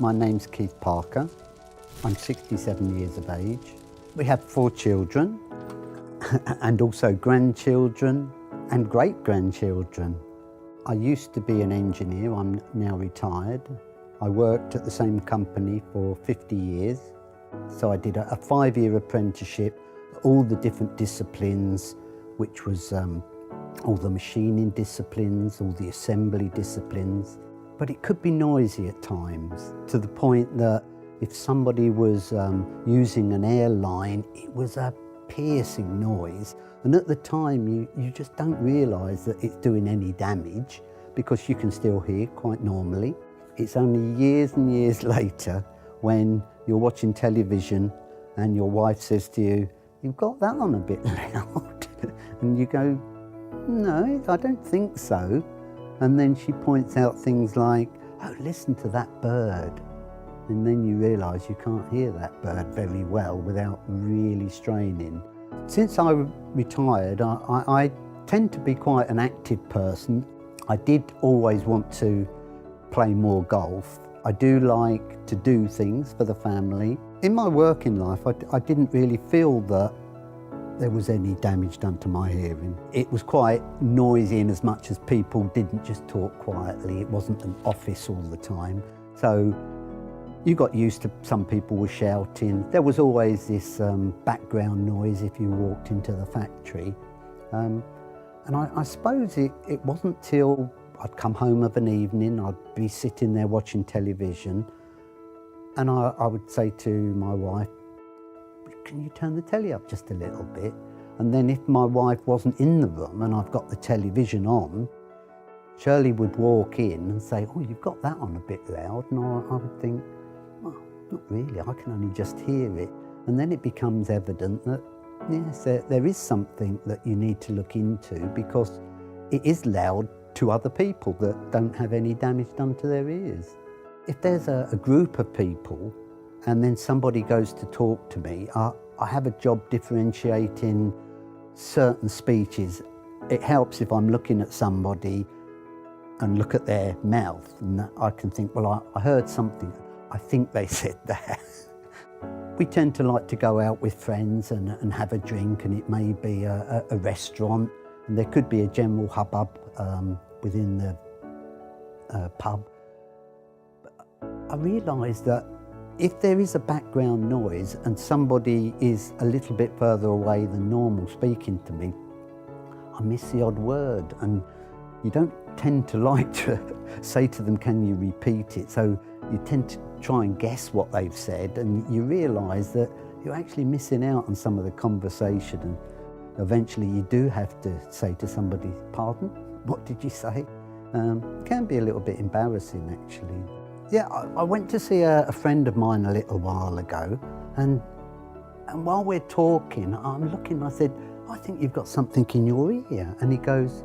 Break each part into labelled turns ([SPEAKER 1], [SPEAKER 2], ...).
[SPEAKER 1] My name's Keith Parker. I'm 67 years of age. We have 4 children and also grandchildren and great-grandchildren. I used to be an engineer, I'm now retired. I worked at the same company for 50 years. So I did a 5-year apprenticeship, all the different disciplines, which was all the machining disciplines, all the assembly disciplines. But it could be noisy at times, to the point that if somebody was using an airline, it was a piercing noise. And at the time, you just don't realise that it's doing any damage because you can still hear quite normally. It's only years and years later when you're watching television and your wife says to you, "You've got that on a bit loud." And you go, "No, I don't think so." And then she points out things like, "Oh, listen to that bird." And then you realise you can't hear that bird very well without really straining. Since I retired, I tend to be quite an active person. I did always want to play more golf. I do like to do things for the family. In my working life, I didn't really feel that there was any damage done to my hearing. It was quite noisy in as much as people didn't just talk quietly. It wasn't an office all the time. So you got used to some people were shouting. There was always this background noise if you walked into the factory. And I suppose it wasn't till I'd come home of an evening, I'd be sitting there watching television, and I would say to my wife, "Can you turn the telly up just a little bit?" And then if my wife wasn't in the room and I've got the television on, Shirley would walk in and say, "Oh, you've got that on a bit loud." And I would think, "Well, not really, I can only just hear it." And then it becomes evident that, yes, there is something that you need to look into because it is loud to other people that don't have any damage done to their ears. If there's a group of people and then somebody goes to talk to me, I have a job differentiating certain speeches. It helps if I'm looking at somebody and look at their mouth and I can think, well, I heard something, I think they said that. We tend to like to go out with friends and have a drink, and it may be a restaurant, and there could be a general hubbub within the pub. I realise that if there is a background noise and somebody is a little bit further away than normal speaking to me, I miss the odd word, and you don't tend to like to say to them, "Can you repeat it?" So you tend to try and guess what they've said, and you realise that you're actually missing out on some of the conversation, and eventually you do have to say to somebody, "Pardon? What did you say?" It can be a little bit embarrassing, actually. Yeah, I went to see a friend of mine a little while ago, and while we're talking, I'm looking, I said, "I think you've got something in your ear." And he goes,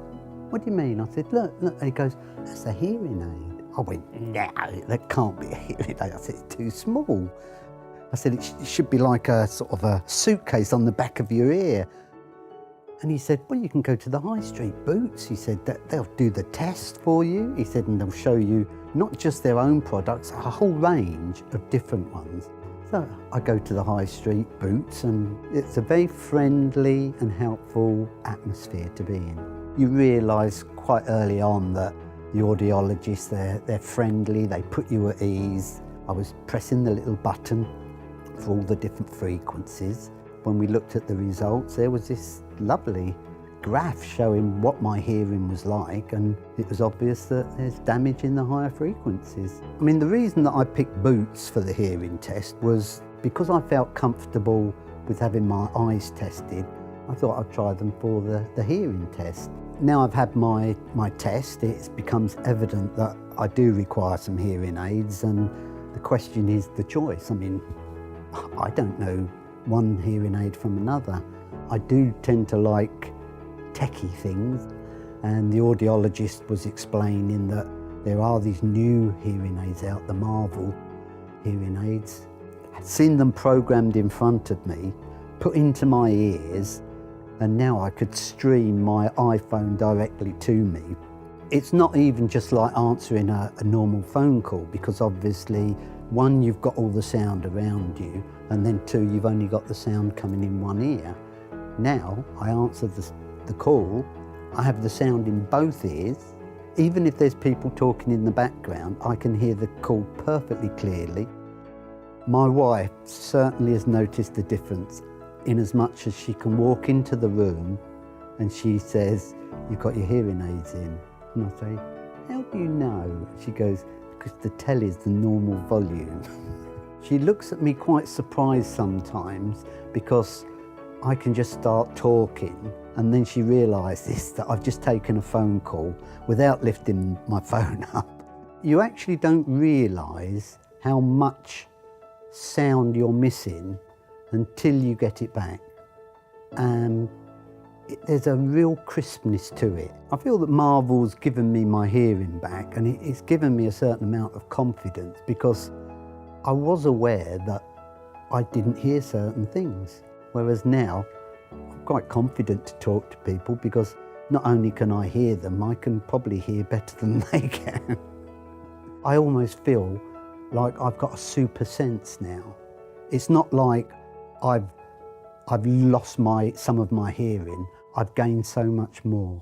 [SPEAKER 1] "What do you mean?" I said, "Look." And he goes, "That's a hearing aid." I went, "No, that can't be a hearing aid." I said, "It's too small." I said, "It should be like a sort of a suitcase on the back of your ear." And he said, "Well, you can go to the high street Boots." He said, "They'll do the test for you." He said, "And they'll show you not just their own products, a whole range of different ones." So I go to the high street Boots, and it's a very friendly and helpful atmosphere to be in. You realise quite early on that the audiologists, they're friendly, they put you at ease. I was pressing the little button for all the different frequencies. When we looked at the results, there was this lovely graph showing what my hearing was like, and it was obvious that there's damage in the higher frequencies. I mean, the reason that I picked Boots for the hearing test was because I felt comfortable with having my eyes tested. I thought I'd try them for the hearing test. Now I've had my test, it becomes evident that I do require some hearing aids, and the question is the choice. I mean, I don't know one hearing aid from another. I do tend to like techie things, and the audiologist was explaining that there are these new hearing aids out, the Marvel hearing aids. I'd seen them programmed in front of me, put into my ears, and now I could stream my iPhone directly to me. It's not even just like answering a normal phone call, because obviously One, you've got all the sound around you, and then two, you've only got the sound coming in one ear. Now, I answer the call, I have the sound in both ears. Even if there's people talking in the background, I can hear the call perfectly clearly. My wife certainly has noticed the difference, in as much as she can walk into the room and she says, "You've got your hearing aids in." And I say, "How do you know?" She goes, "Because the telly's the normal volume." She looks at me quite surprised sometimes because I can just start talking, and then she realises that I've just taken a phone call without lifting my phone up. You actually don't realise how much sound you're missing until you get it back. There's a real crispness to it. I feel that Marvel's given me my hearing back, and it's given me a certain amount of confidence, because I was aware that I didn't hear certain things. Whereas now, I'm quite confident to talk to people, because not only can I hear them, I can probably hear better than they can. I almost feel like I've got a super sense now. It's not like I've lost some of my hearing. I've gained so much more.